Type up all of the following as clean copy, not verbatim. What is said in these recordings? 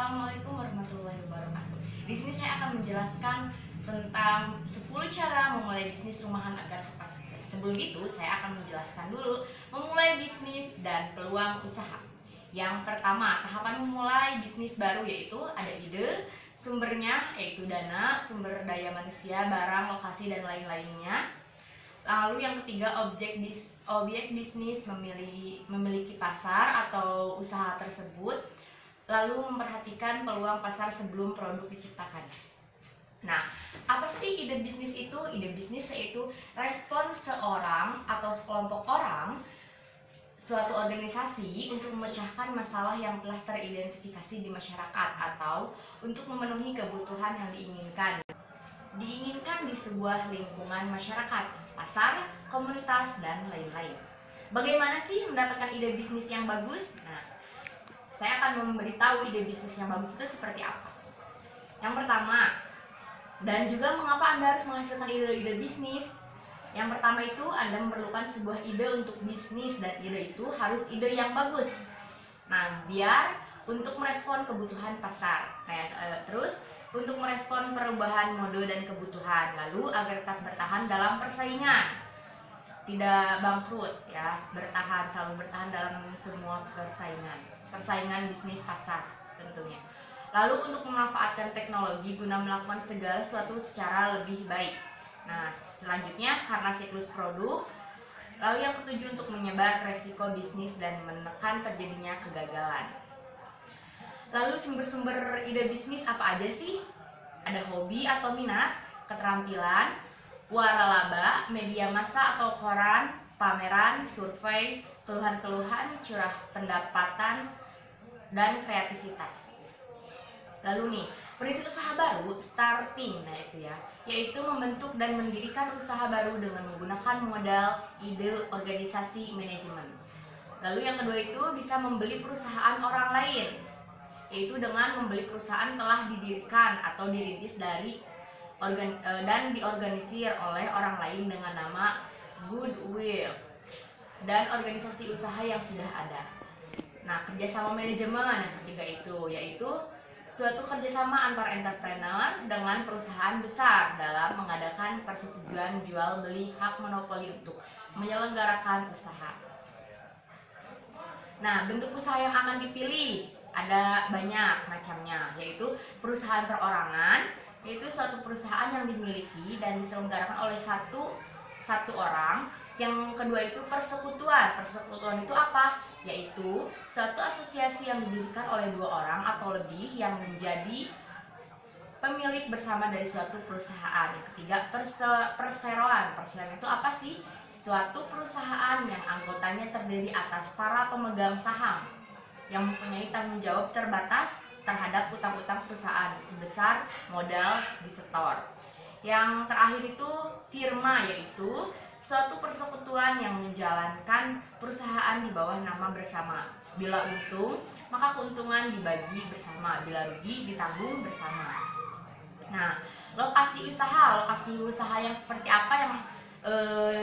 Assalamualaikum warahmatullahi wabarakatuh. Di sini saya akan menjelaskan tentang 10 cara memulai bisnis rumahan agar cepat sukses. Sebelum itu, saya akan menjelaskan dulu memulai bisnis dan peluang usaha. Yang pertama, tahapan memulai bisnis baru yaitu ada ide, sumbernya yaitu dana, sumber daya manusia, barang, lokasi, dan lain-lainnya. Lalu yang ketiga, objek bisnis memiliki pasar atau usaha tersebut. Lalu memperhatikan peluang pasar sebelum produk diciptakan. Nah, apa sih ide bisnis itu? Ide bisnis yaitu respon seorang atau sekelompok orang suatu organisasi untuk memecahkan masalah yang telah teridentifikasi di masyarakat atau untuk memenuhi kebutuhan yang diinginkan di sebuah lingkungan masyarakat, pasar, komunitas, dan lain-lain. Bagaimana sih mendapatkan ide bisnis yang bagus? Nah, saya akan memberitahu ide bisnis yang bagus itu seperti apa. Yang pertama, dan juga mengapa Anda harus menghasilkan ide-ide bisnis. Yang pertama itu Anda memerlukan sebuah ide untuk bisnis, dan ide itu harus ide yang bagus. Nah, biar untuk merespon kebutuhan pasar. Terus untuk merespon perubahan mode dan kebutuhan. Lalu agar tetap bertahan dalam persaingan, tidak bangkrut ya, selalu bertahan dalam semua persaingan bisnis pasar tentunya. Lalu untuk memanfaatkan teknologi guna melakukan segala sesuatu secara lebih baik. Nah, selanjutnya karena siklus produk. Lalu yang ketujuh, untuk menyebar resiko bisnis dan menekan terjadinya kegagalan. Lalu sumber-sumber ide bisnis apa aja sih? Ada hobi atau minat, keterampilan, waralaba, media massa atau koran, pameran, survei, keluhan-keluhan, curah pendapatan, dan kreativitas. Lalu nih, perintis usaha baru, starting, yaitu membentuk dan mendirikan usaha baru dengan menggunakan modal, ide, organisasi, manajemen. Lalu yang kedua itu bisa membeli perusahaan orang lain, yaitu dengan membeli perusahaan telah didirikan atau dirintis dan diorganisir oleh orang lain dengan nama goodwill dan organisasi usaha yang sudah ada. Nah, kerjasama manajemen yang ketiga itu yaitu suatu kerjasama antar entrepreneur dengan perusahaan besar dalam mengadakan persetujuan jual beli hak monopoli untuk menyelenggarakan usaha. Nah, bentuk usaha yang akan dipilih ada banyak macamnya, yaitu perusahaan perorangan, yaitu suatu perusahaan yang dimiliki dan diselenggarakan oleh satu orang. Yang kedua itu persekutuan. Persekutuan itu apa? Yaitu suatu asosiasi yang didirikan oleh dua orang atau lebih yang menjadi pemilik bersama dari suatu perusahaan. Yang ketiga perseroan. Perseroan itu apa sih? Suatu perusahaan yang anggotanya terdiri atas para pemegang saham yang mempunyai tanggung jawab terbatas terhadap utang-utang perusahaan sebesar modal disetor. Yang terakhir itu firma, yaitu suatu persekutuan yang menjalankan perusahaan di bawah nama bersama. Bila untung, maka keuntungan dibagi bersama. Bila rugi, ditanggung bersama. Nah, lokasi usaha yang seperti apa yang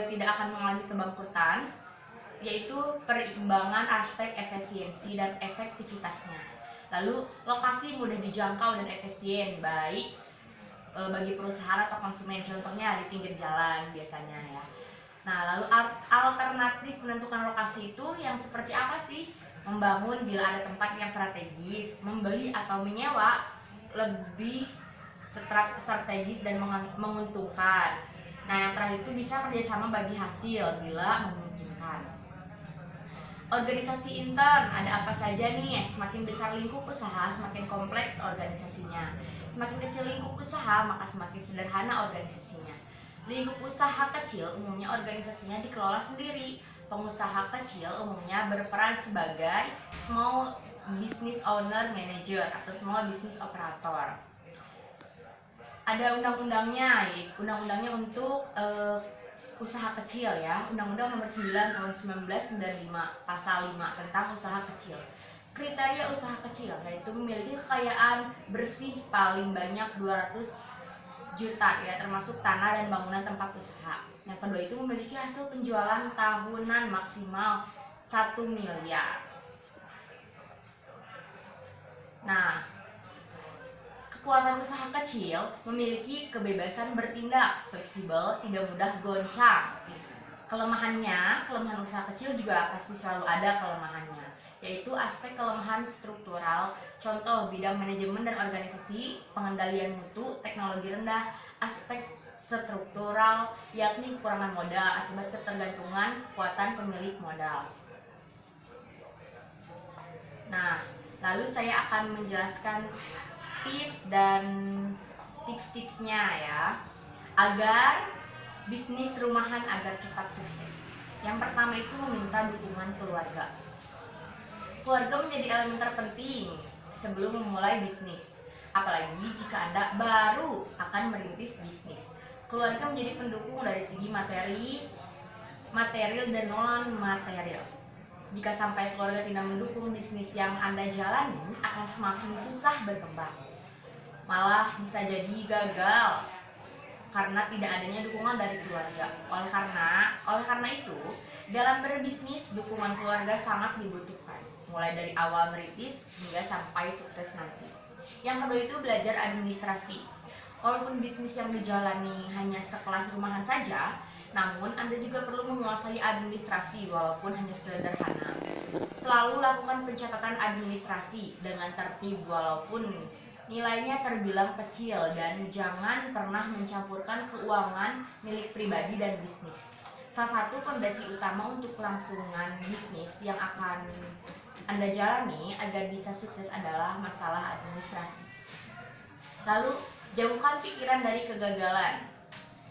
tidak akan mengalami kebangkrutan, yaitu perimbangan aspek efisiensi dan efektivitasnya. Lalu lokasi mudah dijangkau dan efisien, baik bagi perusahaan atau konsumen, contohnya di pinggir jalan biasanya ya. Nah, lalu alternatif menentukan lokasi itu yang seperti apa sih? Membangun bila ada tempat yang strategis, membeli atau menyewa lebih strategis dan menguntungkan. Nah, yang terakhir itu bisa kerjasama bagi hasil bila memungkinkan. Organisasi intern ada apa saja nih? Semakin besar lingkup usaha, semakin kompleks organisasinya. Semakin kecil lingkup usaha, maka semakin sederhana organisasinya. Lingkup usaha kecil umumnya organisasinya dikelola sendiri. Pengusaha kecil umumnya berperan sebagai small business owner manager atau small business operator. Ada undang-undangnya untuk usaha kecil ya. Undang-Undang Nomor 9 Tahun 1995 Pasal 5 tentang usaha kecil. Kriteria usaha kecil yaitu memiliki kekayaan bersih paling banyak 200 juta ya, termasuk tanah dan bangunan tempat usaha. Yang kedua itu memiliki hasil penjualan tahunan maksimal 1 miliar. Nah, Kekuatan usaha kecil memiliki kebebasan bertindak, fleksibel, tidak mudah goncang. Kelemahan usaha kecil juga pasti selalu ada kelemahannya, yaitu aspek kelemahan struktural, contoh bidang manajemen dan organisasi, pengendalian mutu, teknologi rendah, aspek struktural, yakni kekurangan modal akibat ketergantungan kekuatan pemilik modal. Nah, lalu saya akan menjelaskan tips dan tips-tipsnya ya, agar bisnis rumahan agar cepat sukses. Yang pertama itu meminta dukungan keluarga. Keluarga menjadi elemen terpenting sebelum memulai bisnis. Apalagi jika Anda baru akan merintis bisnis. Keluarga menjadi pendukung dari segi material dan non material. Jika sampai keluarga tidak mendukung bisnis yang Anda jalani, akan semakin susah berkembang. Malah bisa jadi gagal karena tidak adanya dukungan dari keluarga. Oleh karena itu, dalam berbisnis dukungan keluarga sangat dibutuhkan, mulai dari awal merintis hingga sampai sukses nanti. Yang kedua itu belajar administrasi. Walaupun bisnis yang dijalani hanya sekelas rumahan saja, namun Anda juga perlu menguasai administrasi walaupun hanya sederhana. Selalu lakukan pencatatan administrasi dengan tertib walaupun nilainya terbilang kecil, dan jangan pernah mencampurkan keuangan milik pribadi dan bisnis. Salah satu fondasi utama untuk kelangsungan bisnis yang akan Anda jalani agar bisa sukses adalah masalah administrasi. Lalu, jauhkan pikiran dari kegagalan.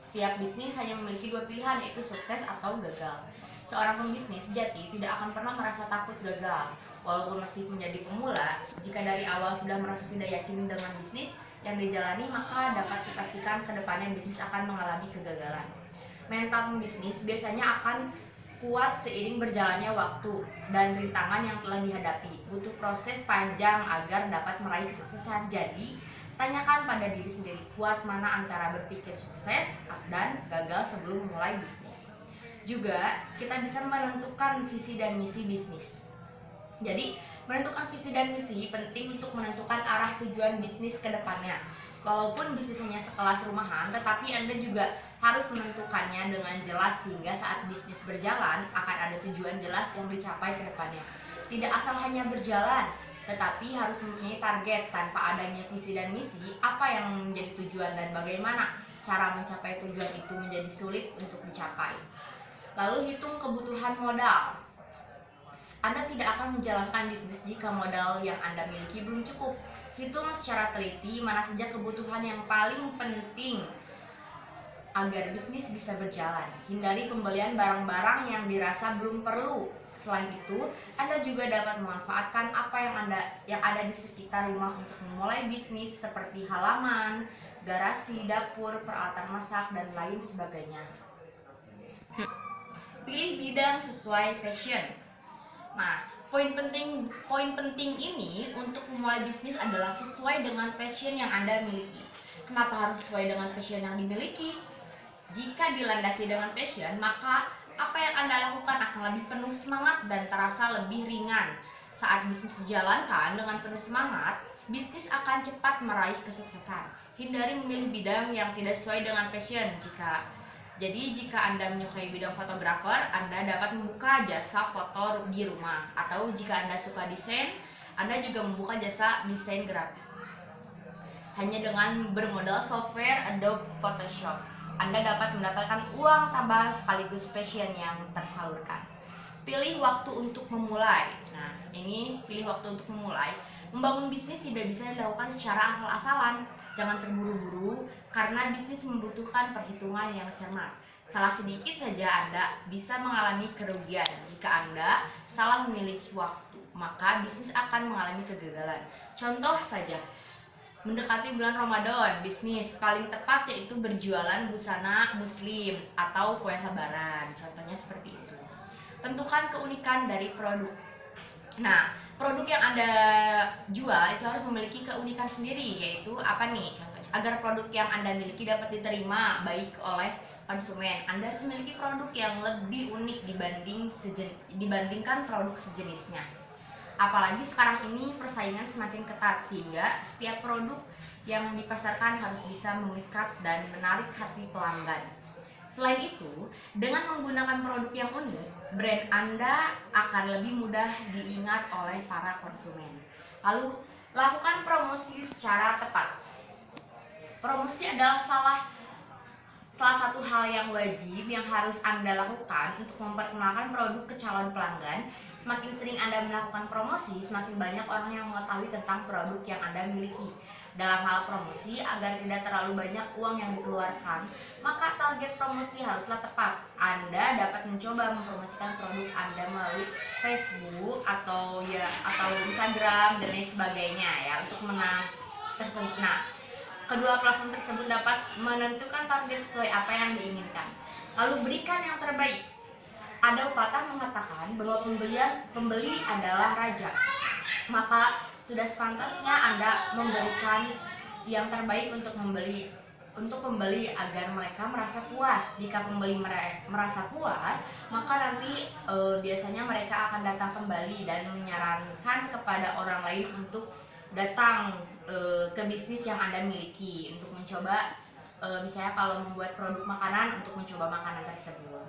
Setiap bisnis hanya memiliki dua pilihan, yaitu sukses atau gagal. Seorang pembisnis sejati tidak akan pernah merasa takut gagal. Walaupun masih menjadi pemula, jika dari awal sudah merasa tidak yakin dengan bisnis yang dijalani, maka dapat dipastikan ke depannya bisnis akan mengalami kegagalan. Mental pembisnis biasanya akan kuat seiring berjalannya waktu dan rintangan yang telah dihadapi. Butuh proses panjang agar dapat meraih kesuksesan. Jadi, tanyakan pada diri sendiri, kuat mana antara berpikir sukses dan gagal sebelum memulai bisnis. Juga, kita bisa menentukan visi dan misi bisnis. Jadi, menentukan visi dan misi penting untuk menentukan arah tujuan bisnis ke depannya. Walaupun bisnis hanya sekelas rumahan, tetapi Anda juga harus menentukannya dengan jelas sehingga saat bisnis berjalan akan ada tujuan jelas yang dicapai ke depannya. Tidak asal hanya berjalan, tetapi harus mempunyai target. Tanpa adanya visi dan misi, apa yang menjadi tujuan dan bagaimana cara mencapai tujuan itu menjadi sulit untuk dicapai. Lalu hitung kebutuhan modal. Anda tidak akan menjalankan bisnis jika modal yang Anda miliki belum cukup. Hitung secara teliti mana saja kebutuhan yang paling penting agar bisnis bisa berjalan. Hindari pembelian barang-barang yang dirasa belum perlu. Selain itu, Anda juga dapat memanfaatkan apa yang ada di sekitar rumah untuk memulai bisnis seperti halaman, garasi, dapur, peralatan masak, dan lain sebagainya. Pilih bidang sesuai passion. Nah, poin penting ini untuk memulai bisnis adalah sesuai dengan passion yang Anda miliki. Kenapa harus sesuai dengan passion yang dimiliki? Jika dilandasi dengan passion, maka apa yang Anda lakukan akan lebih penuh semangat dan terasa lebih ringan. Saat bisnis dijalankan dengan penuh semangat, bisnis akan cepat meraih kesuksesan. Hindari memilih bidang yang tidak sesuai dengan passion. Jika Anda menyukai bidang fotografer, Anda dapat membuka jasa foto di rumah. Atau jika Anda suka desain, Anda juga membuka jasa desain grafik. Hanya dengan bermodal software Adobe Photoshop, Anda dapat mendapatkan uang tambahan sekaligus passion yang tersalurkan. Pilih waktu untuk memulai. Nah, ini pilih waktu untuk memulai. Membangun bisnis tidak bisa dilakukan secara asal-asalan. Jangan terburu-buru karena bisnis membutuhkan perhitungan yang cermat. Salah sedikit saja Anda bisa mengalami kerugian. Jika Anda salah memilih waktu, maka bisnis akan mengalami kegagalan. Contoh saja, mendekati bulan Ramadan, bisnis paling tepat yaitu berjualan busana muslim atau kue lebaran. Contohnya seperti itu. Tentukan keunikan dari produk. Nah, produk yang Anda jual itu harus memiliki keunikan sendiri, yaitu apa nih? Contohnya, agar produk yang Anda miliki dapat diterima baik oleh konsumen, Anda harus memiliki produk yang lebih unik dibandingkan produk sejenisnya. Apalagi sekarang ini persaingan semakin ketat, sehingga setiap produk yang dipasarkan harus bisa memikat dan menarik hati pelanggan. Selain itu, dengan menggunakan produk yang unik, brand Anda akan lebih mudah diingat oleh para konsumen. Lalu, lakukan promosi secara tepat. Promosi adalah salah satu hal yang wajib yang harus Anda lakukan untuk memperkenalkan produk ke calon pelanggan. Semakin sering Anda melakukan promosi, semakin banyak orang yang mengetahui tentang produk yang Anda miliki. Dalam hal promosi, agar tidak terlalu banyak uang yang dikeluarkan, maka target promosi haruslah tepat. Anda dapat mencoba mempromosikan produk Anda melalui Facebook atau Instagram dan lain sebagainya ya untuk menang tersebut. Nah, kedua platform tersebut dapat menentukan target sesuai apa yang diinginkan. Lalu berikan yang terbaik. Ada pepatah mengatakan bahwa pembeli adalah raja. Maka sudah sepantasnya Anda memberikan yang terbaik untuk pembeli agar mereka merasa puas. Jika pembeli merasa puas, maka nanti biasanya mereka akan datang kembali dan menyarankan kepada orang lain untuk datang ke bisnis yang Anda miliki untuk mencoba, misalnya kalau membuat produk makanan, untuk mencoba makanan tersebut.